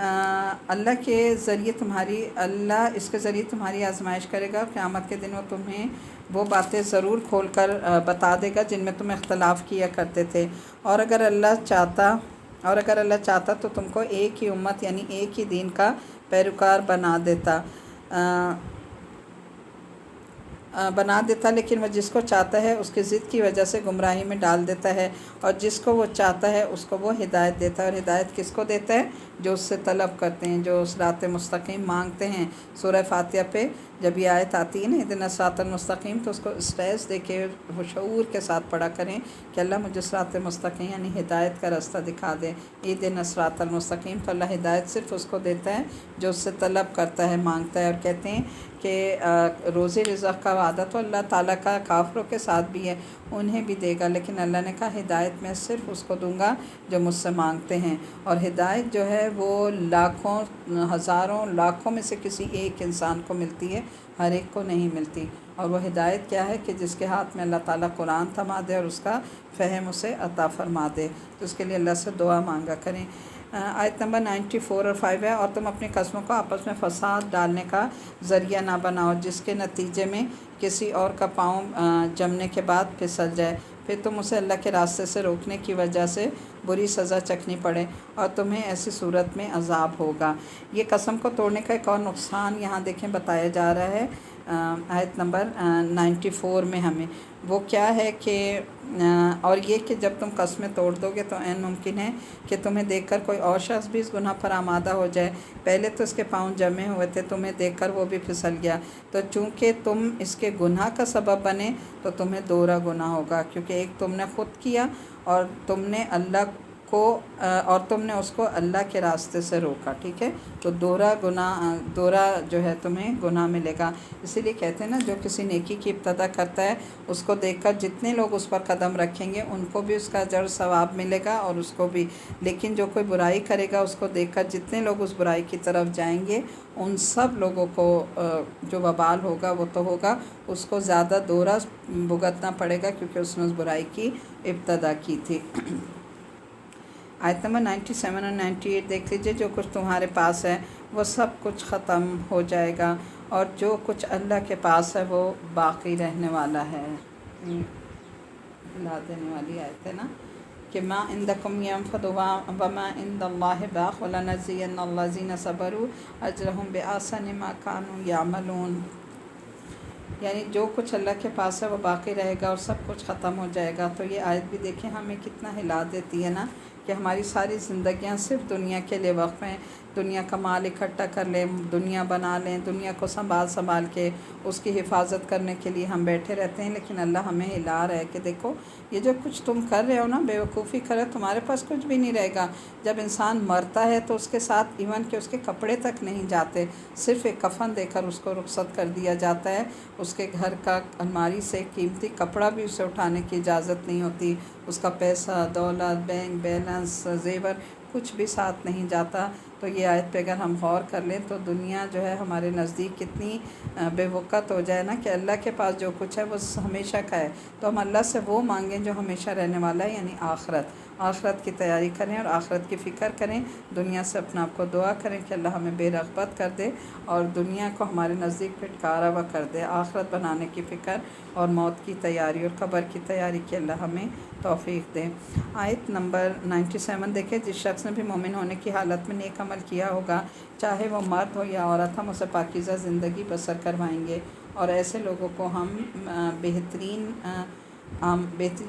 اللہ کے ذریعے اللہ اس کے ذریعے تمہاری آزمائش کرے گا، اور قیامت کے دن وہ تمہیں وہ باتیں ضرور کھول کر بتا دے گا جن میں تم اختلاف کیا کرتے تھے، اور اگر اللہ چاہتا تو تم کو ایک ہی امت یعنی ایک ہی دین کا پیروکار بنا دیتا، لیکن وہ جس کو چاہتا ہے اس کی ضد کی وجہ سے گمراہی میں ڈال دیتا ہے، اور جس کو وہ چاہتا ہے اس کو وہ ہدایت دیتا ہے، اور ہدایت کس کو دیتا ہے؟ جو اس سے طلب کرتے ہیں، جو صراط مستقیم مانگتے ہیں۔ سورہ فاتحہ پہ جب یہ آیت آتی ہے نا اہدنا الصراط المستقیم، تو اس کو اسٹریس دے کے شعور کے ساتھ پڑھا کریں کہ اللہ مجھے صراط مستقیم یعنی ہدایت کا راستہ دکھا دے، اہدنا الصراط المستقیم۔ تو اللہ ہدایت صرف اس کو دیتا ہے جو اس سے طلب کرتا ہے، مانگتا ہے، اور کہتے ہیں کہ روزی رزق کا وعدہ تو اللہ تعالیٰ کا کافروں کے ساتھ بھی ہے، انہیں بھی دے گا، لیکن اللہ نے کہا ہدایت میں صرف اس کو دوں گا جو مجھ سے مانگتے ہیں۔ اور ہدایت جو ہے وہ لاکھوں ہزاروں لاکھوں میں سے کسی ایک انسان کو ملتی ہے، ہر ایک کو نہیں ملتی۔ اور وہ ہدایت کیا ہے کہ جس کے ہاتھ میں اللہ تعالیٰ قرآن تھما دے اور اس کا فہم اسے عطا فرما دے، تو اس کے لیے اللہ سے دعا مانگا کریں۔ آیت نمبر 94 اور 5 ہے، اور تم اپنی قسموں کو آپس میں فساد ڈالنے کا ذریعہ نہ بناؤ، جس کے نتیجے میں کسی اور کا پاؤں جمنے کے بعد پھسل جائے، پھر تم اسے اللہ کے راستے سے روکنے کی وجہ سے بری سزا چکھنی پڑے، اور تمہیں ایسی صورت میں عذاب ہوگا۔ یہ قسم کو توڑنے کا ایک اور نقصان یہاں دیکھیں بتایا جا رہا ہے آیت نمبر 94 میں ہمیں، وہ کیا ہے کہ اور یہ کہ جب تم قسمیں توڑ دو گے تو عین ممکن ہے کہ تمہیں دیکھ کر کوئی اور شخص بھی اس گناہ پر آمادہ ہو جائے، پہلے تو اس کے پاؤں جمے ہوئے تھے، تمہیں دیکھ کر وہ بھی پھسل گیا، تو چونکہ تم اس کے گناہ کا سبب بنے تو تمہیں دوہرا گناہ ہوگا، کیونکہ ایک تم نے خود کیا اور تم نے اس کو اللہ کے راستے سے روکا، ٹھیک ہے، تو دوہرا جو ہے تمہیں گناہ ملے گا۔ اسی لیے کہتے ہیں نا جو کسی نیکی کی ابتدا کرتا ہے اس کو دیکھ کر جتنے لوگ اس پر قدم رکھیں گے ان کو بھی اس کا اجر ثواب ملے گا اور اس کو بھی، لیکن جو کوئی برائی کرے گا اس کو دیکھ کر جتنے لوگ اس برائی کی طرف جائیں گے ان سب لوگوں کو جو وبال ہوگا وہ تو ہوگا، اس کو زیادہ دوہرا بھگتنا پڑے گا کیونکہ اس نے اس برائی کی ابتدا کی تھی۔ آیت نمبر 97 اور 98 دیکھ لیجئے، جو کچھ تمہارے پاس ہے وہ سب کچھ ختم ہو جائے گا، اور جو کچھ اللہ کے پاس ہے وہ باقی رہنے والا ہے۔ لا دینے والی آیت ہے نا کہ ما عندکم ینفد وما عند اللہ باق ولنجزین الذین صبروا اجرهم بأحسن ما كانوا یعملون، یعنی جو کچھ اللہ کے پاس ہے وہ باقی رہے گا اور سب کچھ ختم ہو جائے گا۔ تو یہ آیت بھی دیکھیں ہمیں کتنا ہلا دیتی ہے نا کہ ہماری ساری زندگیاں صرف دنیا کے لیے وقف ہیں، دنیا کا مال اکٹھا کر لیں، دنیا بنا لیں، دنیا کو سنبھال کے اس کی حفاظت کرنے کے لیے ہم بیٹھے رہتے ہیں، لیکن اللہ ہمیں ہلا رہا ہے کہ دیکھو یہ جو کچھ تم کر رہے ہو نا، بے وقوفی کر رہے ہو، تمہارے پاس کچھ بھی نہیں رہے گا۔ جب انسان مرتا ہے تو اس کے ساتھ ایون کہ اس کے کپڑے تک نہیں جاتے، صرف ایک کفن دے کر اس کو رخصت کر دیا جاتا ہے، اس کے گھر کا الماری سے قیمتی کپڑا بھی اسے اٹھانے کی اجازت نہیں ہوتی، اس کا پیسہ، دولت، بینک بیلنس، زیور کچھ بھی ساتھ نہیں جاتا۔ تو یہ آیت پہ اگر ہم غور کر لیں تو دنیا جو ہے ہمارے نزدیک کتنی بے وقت ہو جائے نا کہ اللہ کے پاس جو کچھ ہے وہ ہمیشہ کا ہے، تو ہم اللہ سے وہ مانگیں جو ہمیشہ رہنے والا ہے، یعنی آخرت کی تیاری کریں اور آخرت کی فکر کریں، دنیا سے اپنا آپ کو دعا کریں کہ اللہ ہمیں بے رغبت کر دے اور دنیا کو ہمارے نزدیک پھٹکارا ہوا کر دے، آخرت بنانے کی فکر اور موت کی تیاری اور قبر کی تیاری کی اللہ ہمیں توفیق دے۔ آیت نمبر 97 دیکھیں، جس شخص نے بھی مومن ہونے کی حالت میں نیک عمل کیا ہوگا، چاہے وہ مرد ہو یا عورت، ہم اسے پاکیزہ زندگی بسر کروائیں گے، اور ایسے لوگوں کو ہم بہترین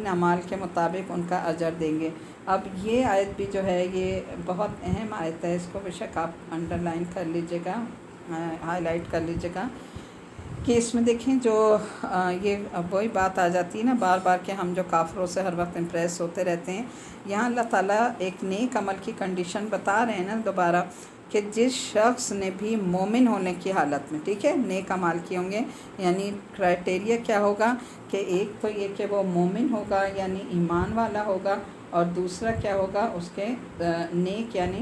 اعمال کے مطابق ان کا اجر دیں گے۔ اب یہ آیت بھی جو ہے یہ بہت اہم آیت ہے، اس کو بے شک آپ انڈر لائن کر لیجیے گا، ہائی لائٹ کر لیجیے گا کہ اس میں دیکھیں جو یہ وہی بات آ جاتی ہے نا بار بار کہ ہم جو کافروں سے ہر وقت امپریس ہوتے رہتے ہیں، یہاں اللہ تعالیٰ ایک نیک عمل کی کنڈیشن بتا رہے ہیں نا دوبارہ کہ جس شخص نے بھی مومن ہونے کی حالت میں، ٹھیک ہے، نیک اعمال کیے ہوں گے، یعنی کرائٹیریا کیا ہوگا کہ ایک تو یہ کہ وہ مومن ہوگا یعنی ایمان والا ہوگا، اور دوسرا کیا ہوگا اس کے نیک یعنی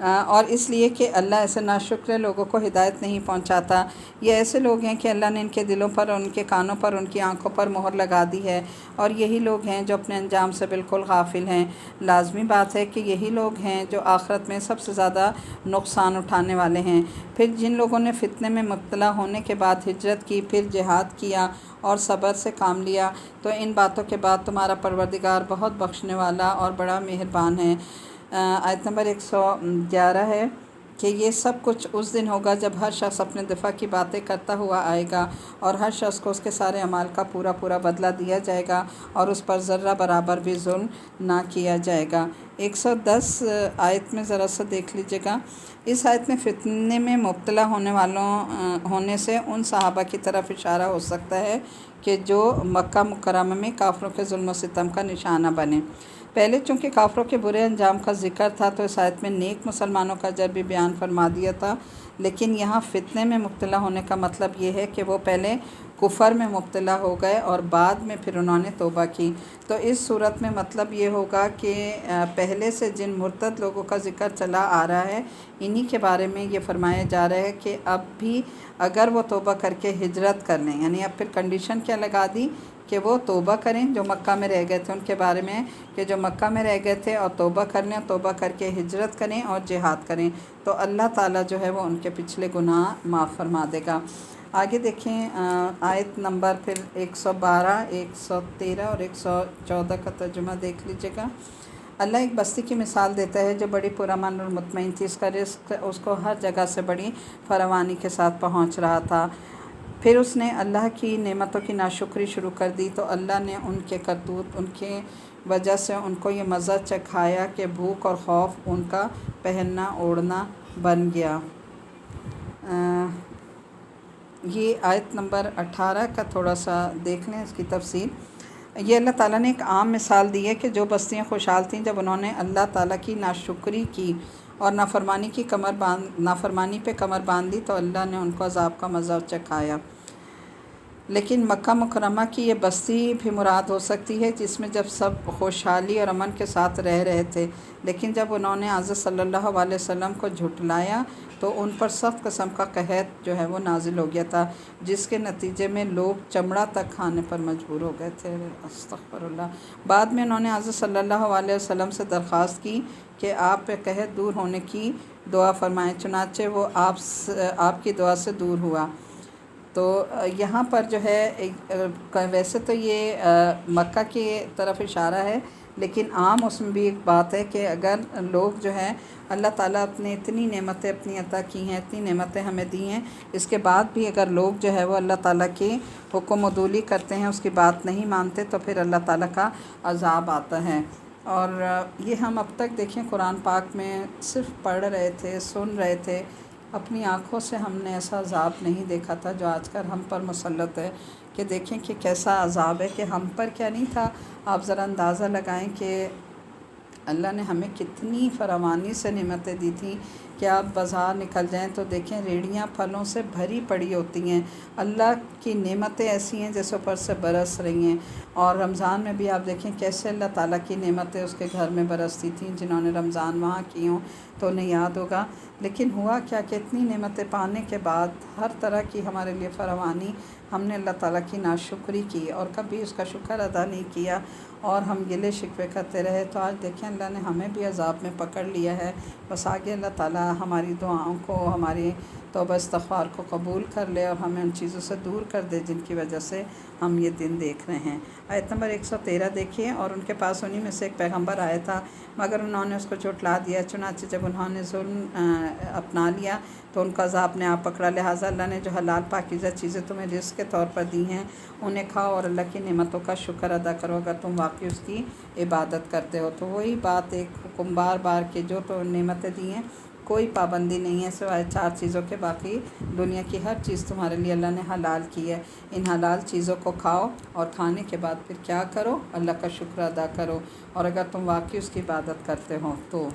اور اس لیے کہ اللہ ایسے ناشکر لوگوں کو ہدایت نہیں پہنچاتا۔ یہ ایسے لوگ ہیں کہ اللہ نے ان کے دلوں پر، ان کے کانوں پر، ان کی آنکھوں پر مہر لگا دی ہے، اور یہی لوگ ہیں جو اپنے انجام سے بالکل غافل ہیں۔ لازمی بات ہے کہ یہی لوگ ہیں جو آخرت میں سب سے زیادہ نقصان اٹھانے والے ہیں۔ پھر جن لوگوں نے فتنے میں مبتلا ہونے کے بعد ہجرت کی، پھر جہاد کیا اور صبر سے کام لیا، تو ان باتوں کے بعد تمہارا پروردگار بہت بخشنے والا اور بڑا مہربان ہے۔ آیت نمبر 111 ہے کہ یہ سب کچھ اس دن ہوگا جب ہر شخص اپنے دفاع کی باتیں کرتا ہوا آئے گا، اور ہر شخص کو اس کے سارے اعمال کا پورا پورا بدلہ دیا جائے گا، اور اس پر ذرہ برابر بھی ظلم نہ کیا جائے گا۔ 110 آیت میں ذرا سا دیکھ لیجیے گا۔ اس آیت میں فتنے میں مبتلا ہونے سے ان صحابہ کی طرف اشارہ ہو سکتا ہے کہ جو مکہ مکرمہ میں کافروں کے ظلم و ستم کا نشانہ بنے۔ پہلے چونکہ کافروں کے برے انجام کا ذکر تھا تو اس آیت میں نیک مسلمانوں کا اجر بھی بیان فرما دیا تھا، لیکن یہاں فتنے میں مبتلا ہونے کا مطلب یہ ہے کہ وہ پہلے کفر میں مبتلا ہو گئے اور بعد میں پھر انہوں نے توبہ کی۔ تو اس صورت میں مطلب یہ ہوگا کہ پہلے سے جن مرتد لوگوں کا ذکر چلا آ رہا ہے، انہی کے بارے میں یہ فرمایا جا رہا ہے کہ اب بھی اگر وہ توبہ کر کے ہجرت کر لیں، یعنی اب پھر کنڈیشن کیا لگا دی کہ وہ توبہ کریں جو مکہ میں رہ گئے تھے، ان کے بارے میں کہ جو مکہ میں رہ گئے تھے اور توبہ کر لیں، توبہ کر کے ہجرت کریں اور جہاد کریں، تو اللہ تعالیٰ جو ہے وہ ان کے پچھلے گناہ معاف فرما دے گا۔ آگے دیکھیں آیت نمبر پھر 112، 113 اور 114 کا ترجمہ دیکھ لیجیے گا۔ اللہ ایک بستی کی مثال دیتا ہے جو بڑی پرامن اور مطمئن تھی، اس کا رزق اس کو ہر جگہ سے بڑی فراوانی کے ساتھ پہنچ رہا تھا۔ پھر اس نے اللہ کی نعمتوں کی ناشکری شروع کر دی تو اللہ نے ان کے کرتوت، ان کے وجہ سے ان کو یہ مزہ چکھایا کہ بھوک اور خوف ان کا پہننا اوڑھنا بن گیا۔ یہ آیت نمبر 18 کا تھوڑا سا دیکھ لیں اس کی تفصیل۔ یہ اللہ تعالیٰ نے ایک عام مثال دی ہے کہ جو بستیاں خوشحال تھیں جب انہوں نے اللہ تعالیٰ کی ناشکری کی اور نافرمانی پہ کمر باندھ لی تو اللہ نے ان کو عذاب کا مزہ چکھایا۔ لیکن مکہ مکرمہ کی یہ بستی بھی مراد ہو سکتی ہے جس میں جب سب خوشحالی اور امن کے ساتھ رہ رہے تھے، لیکن جب انہوں نے حضرت صلی اللہ علیہ وسلم کو جھٹلایا تو ان پر سخت قسم کا قحط جو ہے وہ نازل ہو گیا تھا، جس کے نتیجے میں لوگ چمڑا تک کھانے پر مجبور ہو گئے تھے۔ استغفر اللہ۔ بعد میں انہوں نے حضرت صلی اللہ علیہ وسلم سے درخواست کی کہ آپ پہ قحط دور ہونے کی دعا فرمائیں، چنانچہ وہ آپ کی دعا سے دور ہوا۔ تو یہاں پر جو ہے ویسے تو یہ مکہ کی طرف اشارہ ہے، لیکن عام اس میں بھی ایک بات ہے کہ اگر لوگ جو ہے اللہ تعالیٰ اپنے اتنی نعمتیں اپنی عطا کی ہیں، اتنی نعمتیں ہمیں دی ہیں، اس کے بعد بھی اگر لوگ جو ہے وہ اللہ تعالیٰ کی حکم عدولی کرتے ہیں، اس کی بات نہیں مانتے، تو پھر اللہ تعالیٰ کا عذاب آتا ہے۔ اور یہ ہم اب تک دیکھیں قرآن پاک میں صرف پڑھ رہے تھے، سن رہے تھے، اپنی آنکھوں سے ہم نے ایسا عذاب نہیں دیکھا تھا جو آج کل ہم پر مسلط ہے، کہ دیکھیں کہ کیسا عذاب ہے، کہ ہم پر کیا نہیں تھا۔ آپ ذرا اندازہ لگائیں کہ اللہ نے ہمیں کتنی فراوانی سے نعمتیں دی تھیں کہ آپ بازار نکل جائیں تو دیکھیں ریڑھیاں پھلوں سے بھری پڑی ہوتی ہیں۔ اللہ کی نعمتیں ایسی ہیں جیسے اوپر سے برس رہی ہیں۔ اور رمضان میں بھی آپ دیکھیں کیسے اللہ تعالیٰ کی نعمتیں اس کے گھر میں برستی تھیں، جنہوں نے رمضان وہاں کی ہوں تو انہیں یاد ہوگا۔ لیکن ہوا کیا کہ اتنی نعمتیں پانے کے بعد ہر طرح کی ہمارے لیے فراوانی، ہم نے اللہ تعالیٰ کی ناشکری کی اور کبھی اس کا شکر ادا نہیں کیا، اور ہم گلے شکوے کرتے رہے، تو آج دیکھیں اللہ نے ہمیں بھی عذاب میں پکڑ لیا ہے۔ بس آگے اللہ تعالیٰ ہماری دعاؤں کو، ہماری توبہ استغفار کو قبول کر لے اور ہمیں ان چیزوں سے دور کر دے جن کی وجہ سے ہم یہ دن دیکھ رہے ہیں۔ آیت نمبر 113 دیکھیے۔ اور ان کے پاس انہی میں سے ایک پیغمبر آیا تھا، مگر انہوں نے اس کو جھٹلا دیا، چنانچہ جب انہوں نے ظلم اپنا لیا تو ان کا عذاب نے آپ پکڑا، لہٰذا اللہ نے جو حلال پاکیزہ چیزیں تمہیں رزق کے طور پر دی ہیں انہیں کھاؤ اور اللہ کی نعمتوں کا شکر ادا کرو اگر تم واقعی اس کی عبادت کرتے ہو۔ تو وہی بات ایک حکم بار بار کہ جو تو نعمتیں دی ہیں کوئی پابندی نہیں ہے سوائے 4 چیزوں کے، باقی دنیا کی ہر چیز تمہارے لیے اللہ نے حلال کی ہے۔ ان حلال چیزوں کو کھاؤ اور کھانے کے بعد پھر کیا کرو؟ اللہ کا شکر ادا کرو، اور اگر تم واقعی اس کی عبادت کرتے ہو تو۔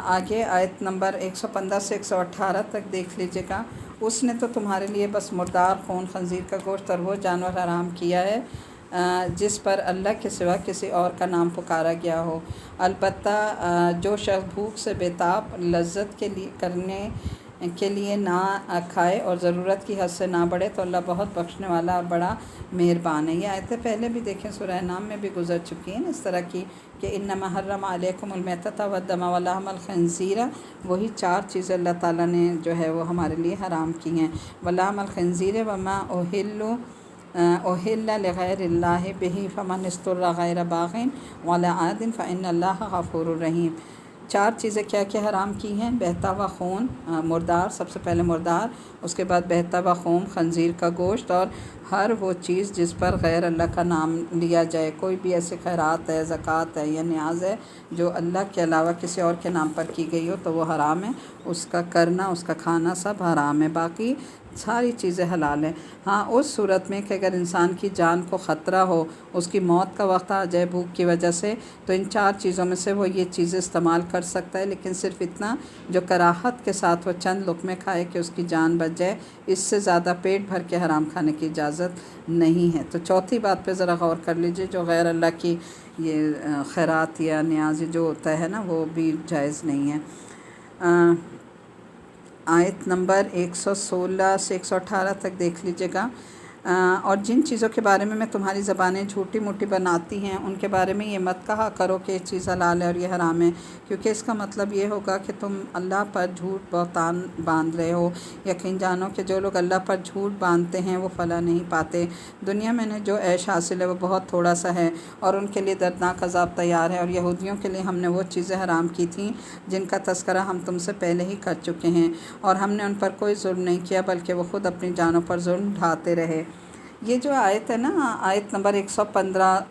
آگے آیت نمبر 115 سے 118 تک دیکھ لیجیے گا۔ اس نے تو تمہارے لیے بس مردار خون، خنزیر کا گوشت اور وہ جانور حرام کیا ہے جس پر اللہ کے سوا کسی اور کا نام پکارا گیا ہو۔ البتہ جو شخص بھوک سے بیتاب لذت کے لیے نہ کھائے اور ضرورت کی حد سے نہ بڑھے تو اللہ بہت بخشنے والا اور بڑا مہربان ہے۔ یہ آیتیں پہلے بھی دیکھیں سورہ نام میں بھی گزر چکی ہیں اس طرح کی کہ انما حرم علیکم المیتۃ والدم ولحم الخنزیر، وہی 4 چیزیں اللہ تعالیٰ نے جو ہے وہ ہمارے لیے حرام کی ہیں۔ ولحم الخنزیر وما اہل لغیر اللہ بہ فمن اضطر غیر باغ ولا عاد فإن اللہ غفور الرحیم۔ 4 چیزیں کیا کیا حرام کی ہیں؟ بہتا ہوا خون، مردار، سب سے پہلے مردار، اس کے بعد بہتا ہوا خون، خنزیر کا گوشت، اور ہر وہ چیز جس پر غیر اللہ کا نام لیا جائے۔ کوئی بھی ایسے خیرات ہے، زکوٰۃ ہے یا نیاز ہے جو اللہ کے علاوہ کسی اور کے نام پر کی گئی ہو تو وہ حرام ہے، اس کا کرنا، اس کا کھانا سب حرام ہے، باقی ساری چیزیں حلال ہیں۔ ہاں اس صورت میں کہ اگر انسان کی جان کو خطرہ ہو، اس کی موت کا وقت آ جائے بھوک کی وجہ سے، تو ان 4 چیزوں میں سے وہ یہ چیزیں استعمال کر سکتا ہے، لیکن صرف اتنا جو کراہت کے ساتھ وہ چند لقمے کھائے کہ اس کی جان بچ جائے، اس سے زیادہ پیٹ بھر کے حرام کھانے کی اجازت نہیں ہے۔ تو چوتھی بات پہ ذرا غور کر لیجئے، جو غیر اللہ کی یہ خیرات یا نیاز جو ہوتا ہے نا وہ بھی جائز نہیں ہے۔ آیت نمبر 116 سے 118 تک دیکھ لیجیے گا۔ اور جن چیزوں کے بارے میں تمہاری زبانیں جھوٹی موٹی بناتی ہیں ان کے بارے میں یہ مت کہا کرو کہ یہ چیز حلال ہے اور یہ حرام ہے، کیونکہ اس کا مطلب یہ ہوگا کہ تم اللہ پر جھوٹ بہتان باندھ رہے ہو۔ یقین جانو کہ جو لوگ اللہ پر جھوٹ باندھتے ہیں وہ فلاح نہیں پاتے۔ دنیا میں جو عیش حاصل ہے وہ بہت تھوڑا سا ہے اور ان کے لیے دردناک عذاب تیار ہے۔ اور یہودیوں کے لیے ہم نے وہ چیزیں حرام کی تھیں جن کا تذکرہ ہم تم سے پہلے ہی کر چکے ہیں، اور ہم نے ان پر کوئی ظلم نہیں کیا بلکہ وہ خود اپنی جانوں پر ظلم ڈھاتے رہے۔ یہ جو آیت ہے نا، آیت نمبر 115،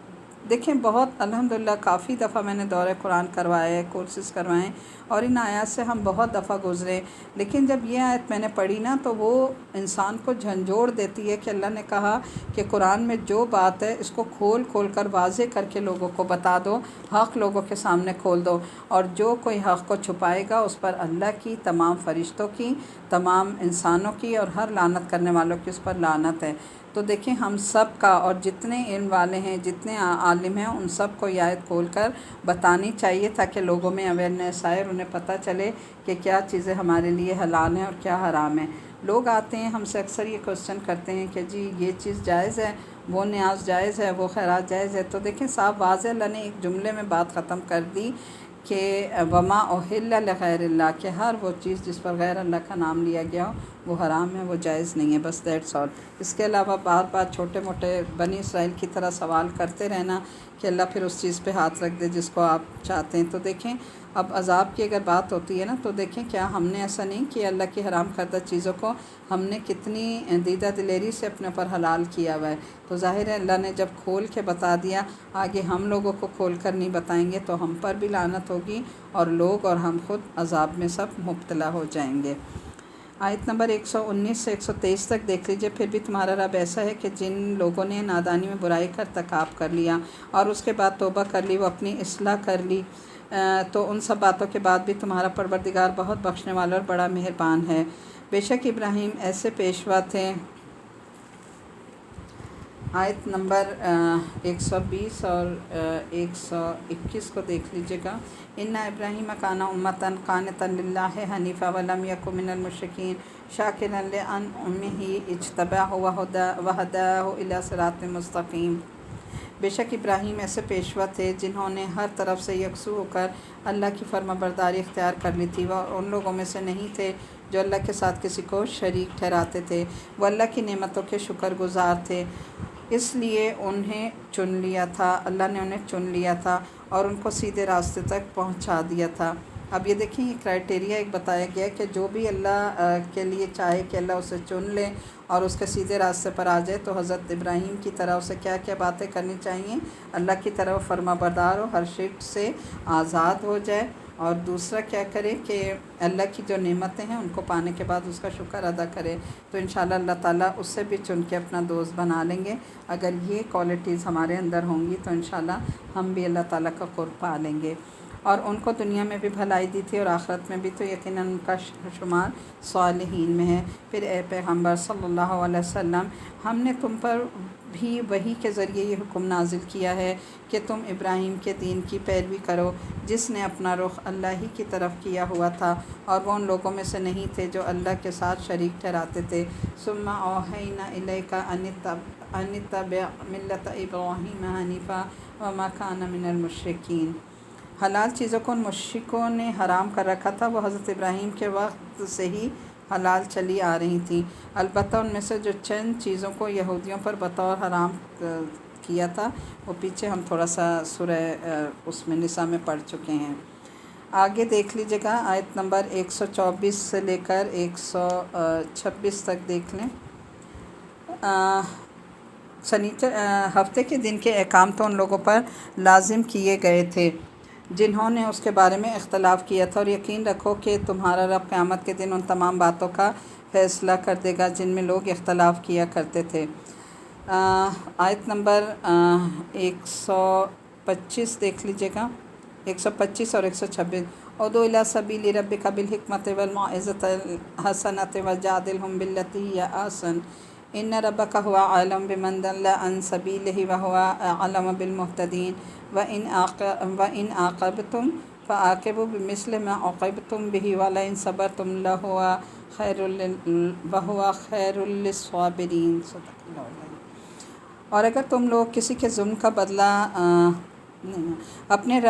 دیکھیں بہت الحمدللہ کافی دفعہ میں نے دورہ قرآن کروائے ہیں، کورسز کروائے ہیں، اور ان آیات سے ہم بہت دفعہ گزرے، لیکن جب یہ آیت میں نے پڑھی نا تو وہ انسان کو جھنجھوڑ دیتی ہے کہ اللہ نے کہا کہ قرآن میں جو بات ہے اس کو کھول کھول کر واضح کر کے لوگوں کو بتا دو، حق لوگوں کے سامنے کھول دو، اور جو کوئی حق کو چھپائے گا اس پر اللہ کی، تمام فرشتوں کی، تمام انسانوں کی اور ہر لعنت کرنے والوں کی اس پر لعنت ہے۔ تو دیکھیں ہم سب کا، اور جتنے علم والے ہیں، جتنے عالم ہیں، ان سب کو یہ آیت کھول کر بتانی چاہیے تاکہ لوگوں میں اویئرنیس آئے اور انہیں پتہ چلے کہ کیا چیزیں ہمارے لیے حلال ہیں اور کیا حرام ہیں۔ لوگ آتے ہیں ہم سے اکثر یہ کوسچن کرتے ہیں کہ جی یہ چیز جائز ہے، وہ نیاز جائز ہے، وہ خیرات جائز ہے، تو دیکھیں صاحب واضح اللہ نے ایک جملے میں بات ختم کر دی کہ وما اہل لغیر اللہ، کہ ہر وہ چیز جس پر غیر اللہ کا نام لیا گیا ہو وہ حرام ہے، وہ جائز نہیں ہے، بس دیٹس آل۔ اس کے علاوہ بار بار چھوٹے موٹے بنی اسرائیل کی طرح سوال کرتے رہنا کہ اللہ پھر اس چیز پہ ہاتھ رکھ دے جس کو آپ چاہتے ہیں۔ تو دیکھیں اب عذاب کی اگر بات ہوتی ہے نا تو دیکھیں کیا ہم نے ایسا نہیں کیا، اللہ کی حرام کردہ چیزوں کو ہم نے کتنی دیدہ دلیری سے اپنے پر حلال کیا ہوا ہے۔ تو ظاہر ہے اللہ نے جب کھول کے بتا دیا، آگے ہم لوگوں کو کھول کر نہیں بتائیں گے تو ہم پر بھی لعنت ہوگی اور لوگ اور ہم خود عذاب میں سب مبتلا ہو جائیں گے۔ آیت نمبر 119 سے 123 تک دیکھ لیجئے۔ پھر بھی تمہارا رب ایسا ہے کہ جن لوگوں نے نادانی میں برائی کا ارتکاب کر لیا اور اس کے بعد توبہ کر لی، وہ اپنی اصلاح کر لی، تو ان سب باتوں کے بعد بھی تمہارا پروردگار بہت بخشنے والا اور بڑا مہربان ہے۔ بے شک ابراہیم ایسے پیشوا تھے۔ آیت نمبر 120 اور 121 کو دیکھ لیجئے گا۔ ان ابراہیم کان امۃ قانتا للہ حنیفا ولم یک من المشرکین شاکرا لانعمہ اجتباہ وہداہ الی صراط مستقیم۔ بے شک ابراہیم ایسے پیشوا تھے جنہوں نے ہر طرف سے یکسو ہو کر اللہ کی فرما برداری اختیار کر لی تھی۔ وہ ان لوگوں میں سے نہیں تھے جو اللہ کے ساتھ کسی کو شریک ٹھہراتے تھے، وہ اللہ کی نعمتوں کے شکر گزار تھے، اس لیے انہیں چن لیا تھا، اللہ نے انہیں چن لیا تھا اور ان کو سیدھے راستے تک پہنچا دیا تھا۔ اب یہ دیکھیں یہ کرائٹیریا ایک بتایا گیا کہ جو بھی اللہ کے لیے چاہے کہ اللہ اسے چن لے اور اس کے سیدھے راستے پر آ جائے، تو حضرت ابراہیم کی طرح اسے کیا کیا باتیں کرنی چاہیے، اللہ کی طرف فرما بردار ہو، ہر شرک سے آزاد ہو جائے، اور دوسرا کیا کرے کہ اللہ کی جو نعمتیں ہیں ان کو پانے کے بعد اس کا شکر ادا کرے، تو انشاءاللہ اللہ تعالیٰ اس سے بھی چن کے اپنا دوست بنا لیں گے۔ اگر یہ کوالٹیز ہمارے اندر ہوں گی تو انشاءاللہ ہم بھی اللہ تعالیٰ کا قرب پا لیں گے۔ اور ان کو دنیا میں بھی بھلائی دی تھی اور آخرت میں بھی، تو یقیناً ان کا شمار صالحین میں ہے۔ پھر اے پیغمبر صلی اللہ علیہ وسلم، ہم نے تم پر بھی وحی کے ذریعے یہ حکم نازل کیا ہے کہ تم ابراہیم کے دین کی پیروی کرو، جس نے اپنا رخ اللہ ہی کی طرف کیا ہوا تھا اور وہ ان لوگوں میں سے نہیں تھے جو اللہ کے ساتھ شریک ٹھہراتے تھے۔ ثم اوحینا الیک ان اتبع ملت ابراہیم حنیفا وما کان من المشرکین۔ حلال چیزوں کو ان مشرکوں نے حرام کر رکھا تھا، وہ حضرت ابراہیم کے وقت سے ہی حلال چلی آ رہی تھیں، البتہ ان میں سے جو چند چیزوں کو یہودیوں پر بطور حرام کیا تھا وہ پیچھے ہم تھوڑا سا سورہ اس میں نساء میں پڑھ چکے ہیں۔ آگے دیکھ لیجیے گا، آیت نمبر 124 سے لے کر 126 تک دیکھ لیں۔ ہفتے کے دن کے احکام تو ان لوگوں پر لازم کیے گئے تھے جنہوں نے اس کے بارے میں اختلاف کیا تھا، اور یقین رکھو کہ تمہارا رب قیامت کے دن ان تمام باتوں کا فیصلہ کر دے گا جن میں لوگ اختلاف کیا کرتے تھے۔ آیت نمبر 125 دیکھ لیجیے گا، 125 اور 126۔ ادعو الی سبیل ربک بالحکمۃ والموعظۃ الحسنۃ وجادلھم باللتی ہی احسن ان ربک ھو اعلم بمن ضل عن سبیلہ وھو اعلم بالمہتدین وإن عاقبتم فعاقبوا بمثل ما عوقبتم به ولئن صبرتم لھو خیر للصابرین۔ صدق اللہ العظیم۔ اور اگر تم لوگ کسی کے ظلم کا بدلہ اپنے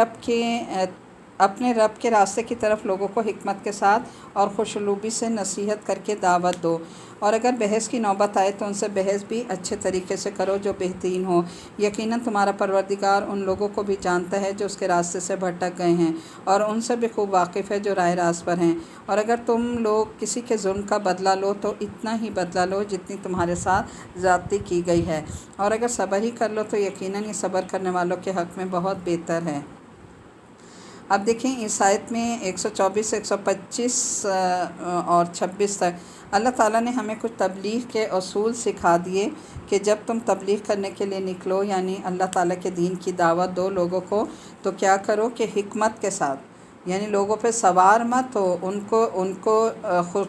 رب کے راستے کی طرف لوگوں کو حکمت کے ساتھ اور خوشلوبی سے نصیحت کر کے دعوت دو، اور اگر بحث کی نوبت آئے تو ان سے بحث بھی اچھے طریقے سے کرو جو بہترین ہو، یقیناً تمہارا پروردگار ان لوگوں کو بھی جانتا ہے جو اس کے راستے سے بھٹک گئے ہیں، اور ان سے بھی خوب واقف ہے جو راہ راست پر ہیں۔ اور اگر تم لوگ کسی کے ظلم کا بدلہ لو تو اتنا ہی بدلہ لو جتنی تمہارے ساتھ زیادتی کی گئی ہے، اور اگر صبر ہی کر لو تو یقیناً یہ صبر کرنے والوں کے حق میں بہت بہتر ہے۔ اب دیکھیں اس آیت میں 124 125 اور 26 تک اللہ تعالیٰ نے ہمیں کچھ تبلیغ کے اصول سکھا دیے کہ جب تم تبلیغ کرنے کے لیے نکلو، یعنی اللہ تعالیٰ کے دین کی دعوت دو لوگوں کو، تو کیا کرو کہ حکمت کے ساتھ، یعنی لوگوں پہ سوار مت ہو، ان کو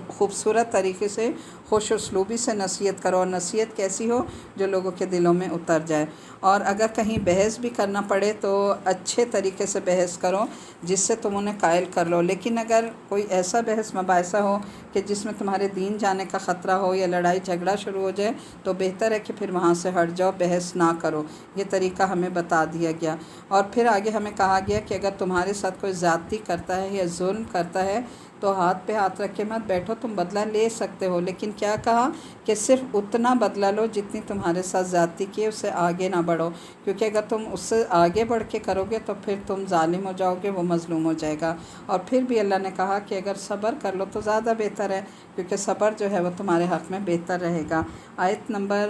خوبصورت طریقے سے خوش اسلوبی سے نصیحت کرو، اور نصیحت کیسی ہو جو لوگوں کے دلوں میں اتر جائے، اور اگر کہیں بحث بھی کرنا پڑے تو اچھے طریقے سے بحث کرو جس سے تم انہیں قائل کر لو، لیکن اگر کوئی ایسا بحث مباحثہ ہو کہ جس میں تمہارے دین جانے کا خطرہ ہو یا لڑائی جھگڑا شروع ہو جائے تو بہتر ہے کہ پھر وہاں سے ہٹ جاؤ، بحث نہ کرو۔ یہ طریقہ ہمیں بتا دیا گیا، اور پھر آگے ہمیں کہا گیا کہ اگر تمہارے ساتھ کوئی زیادتی کرتا ہے یا ظلم کرتا ہے تو ہاتھ پہ ہاتھ رکھ کے مت بیٹھو، تم بدلہ لے سکتے ہو، لیکن کیا کہا کہ صرف اتنا بدلہ لو جتنی تمہارے ساتھ زیادتی کی، اس سے آگے نہ بڑھو، کیونکہ اگر تم اس سے آگے بڑھ کے کرو گے تو پھر تم ظالم ہو جاؤ گے، وہ مظلوم ہو جائے گا۔ اور پھر بھی اللہ نے کہا کہ اگر صبر کر لو تو زیادہ بہتر ہے، کیونکہ صبر جو ہے وہ تمہارے حق میں بہتر رہے گا۔ آیت نمبر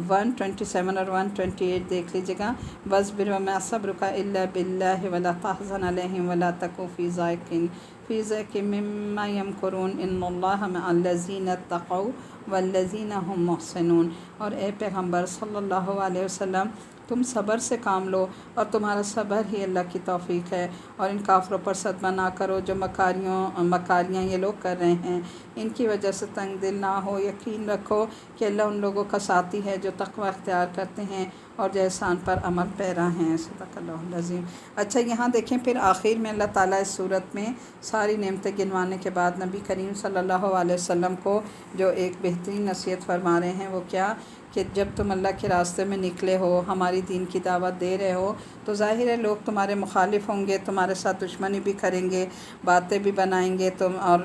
127 اور 128 دیکھ لیجیے گا، وَاصْبِرْ وَمَا صَبْرُكَ إِلَّا بِاللَّهِ وَلَا تَحْزَنْ عَلَيْهِمْ وَلَا تَكُ فِي ضَيْقٍ مِّمَّا يَمْكُرُونَ إِنَّ اللَّهَ مَعَ الَّذِينَ اتَّقَوْا وَالَّذِينَ هُمْ مُحْسِنُونَ۔ اور اے پیغمبر صلی اللہ علیہ وسلم، تم صبر سے کام لو، اور تمہارا صبر ہی اللہ کی توفیق ہے، اور ان کافروں پر صدمہ نہ کرو جو مکاریاں یہ لوگ کر رہے ہیں، ان کی وجہ سے تنگ دل نہ ہو، یقین رکھو کہ اللہ ان لوگوں کا ساتھی ہے جو تقوی اختیار کرتے ہیں اور جو احسان پر عمل پیرا ہیں۔ صدق اللہ العظیم۔ اچھا یہاں دیکھیں پھر آخر میں اللہ تعالیٰ اس صورت میں ساری نعمتیں گنوانے کے بعد نبی کریم صلی اللہ علیہ وسلم کو جو ایک بہترین نصیحت فرما رہے ہیں، وہ کیا کہ جب تم اللہ کے راستے میں نکلے ہو، ہماری دین کی دعوت دے رہے ہو، تو ظاہر ہے لوگ تمہارے مخالف ہوں گے، تمہارے ساتھ دشمنی بھی کریں گے، باتیں بھی بنائیں گے تم، اور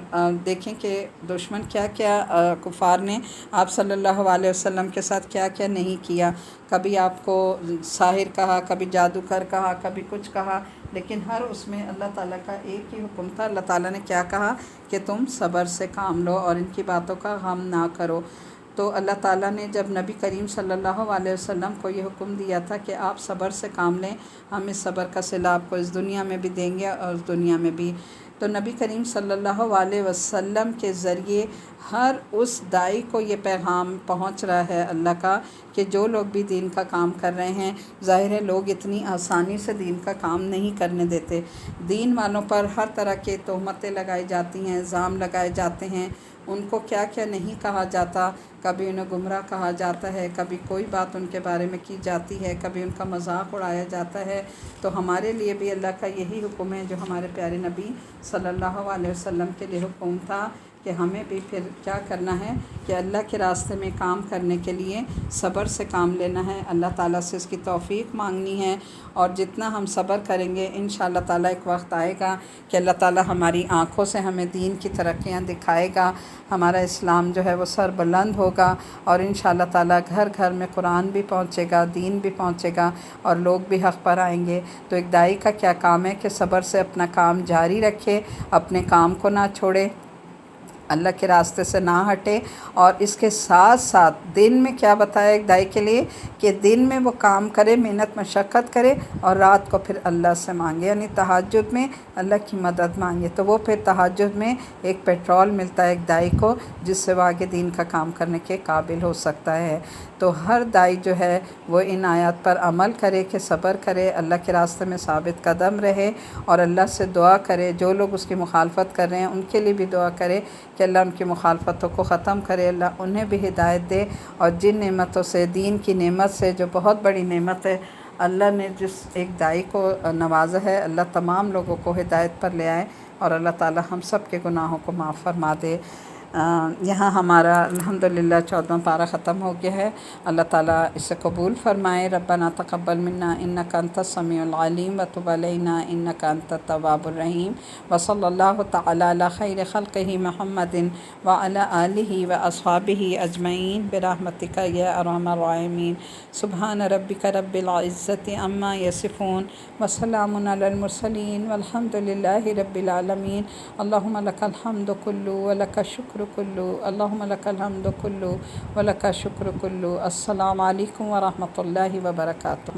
دیکھیں کہ دشمن کیا کیا کفار نے آپ صلی اللہ علیہ وسلم کے ساتھ کیا کیا نہیں کیا، کبھی آپ کو ساحر کہا، کبھی جادوگر کہا، کبھی کچھ کہا، لیکن ہر اس میں اللہ تعالیٰ کا ایک ہی حکم تھا۔ اللہ تعالیٰ نے کیا کہا کہ تم صبر سے کام لو اور ان کی باتوں کا غم نہ کرو۔ تو اللہ تعالیٰ نے جب نبی کریم صلی اللہ علیہ وسلم کو یہ حکم دیا تھا کہ آپ صبر سے کام لیں، ہم اس صبر کا صلہ آپ کو اس دنیا میں بھی دیں گے اور اس دنیا میں بھی، تو نبی کریم صلی اللہ علیہ وسلم کے ذریعے ہر اس داعی کو یہ پیغام پہنچ رہا ہے اللہ کا کہ جو لوگ بھی دین کا کام کر رہے ہیں، ظاہر ہے لوگ اتنی آسانی سے دین کا کام نہیں کرنے دیتے، دین والوں پر ہر طرح کے تہمتیں لگائی جاتی ہیں، الزام لگائے جاتے ہیں، ان کو کیا کیا نہیں کہا جاتا، کبھی انہیں گمراہ کہا جاتا ہے، کبھی کوئی بات ان کے بارے میں کی جاتی ہے، کبھی ان کا مذاق اڑایا جاتا ہے۔ تو ہمارے لیے بھی اللہ کا یہی حکم ہے جو ہمارے پیارے نبی صلی اللہ علیہ وسلم کے لیے حکم تھا کہ ہمیں بھی پھر کیا کرنا ہے کہ اللہ کے راستے میں کام کرنے کے لیے صبر سے کام لینا ہے، اللہ تعالیٰ سے اس کی توفیق مانگنی ہے، اور جتنا ہم صبر کریں گے انشاءاللہ تعالیٰ ایک وقت آئے گا کہ اللہ تعالیٰ ہماری آنکھوں سے ہمیں دین کی ترقیاں دکھائے گا، ہمارا اسلام جو ہے وہ سر بلند ہوگا، اور انشاءاللہ تعالیٰ گھر گھر میں قرآن بھی پہنچے گا، دین بھی پہنچے گا، اور لوگ بھی حق پر آئیں گے۔ تو ایک داعی کا کیا کام ہے کہ صبر سے اپنا کام جاری رکھے، اپنے کام کو نہ چھوڑے، اللہ کے راستے سے نہ ہٹے، اور اس کے ساتھ ساتھ دن میں کیا بتایا ایک داعی کے لیے کہ دن میں وہ کام کرے، محنت مشقت کرے، اور رات کو پھر اللہ سے مانگے، یعنی تہجد میں اللہ کی مدد مانگے، تو وہ پھر تہجد میں ایک پیٹرول ملتا ہے ایک داعی کو، جس سے وہ آگے دین کا کام کرنے کے قابل ہو سکتا ہے۔ تو ہر داعی جو ہے وہ ان آیات پر عمل کرے کہ صبر کرے، اللہ کے راستے میں ثابت قدم رہے، اور اللہ سے دعا کرے، جو لوگ اس کی مخالفت کر رہے ہیں ان کے لیے بھی دعا کرے کہ اللہ ان کی مخالفتوں کو ختم کرے، اللہ انہیں بھی ہدایت دے، اور جن نعمتوں سے، دین کی نعمت سے جو بہت بڑی نعمت ہے، اللہ نے جس ایک داعی کو نوازا ہے، اللہ تمام لوگوں کو ہدایت پر لے آئے، اور اللہ تعالی ہم سب کے گناہوں کو معاف فرما دے۔ یہاں ہمارا الحمدللہ 14واں پارہ ختم ہو گیا ہے، اللہ تعالیٰ اسے قبول فرمائے۔ ربنا تقبل منا انک انت السمیع العلیم وتب علینا انک انت التواب الرحیم، وصلی اللہ تعالی علی خیر خلقہ محمد وعلی آلہ واصحابہ اجمعین برحمتک یا ارحم الراحمین۔ سبحان ربک رب العزۃ عما یصفون وسلام علی المرسلین والحمد للہ رب العالمین۔ اللہم لک الحمد کلہ ولک الشکر کلہ، اللہم لک الحمد کلہ ولک الشکر کلہ۔ السلام علیکم ورحمۃ اللہ وبرکاتہ،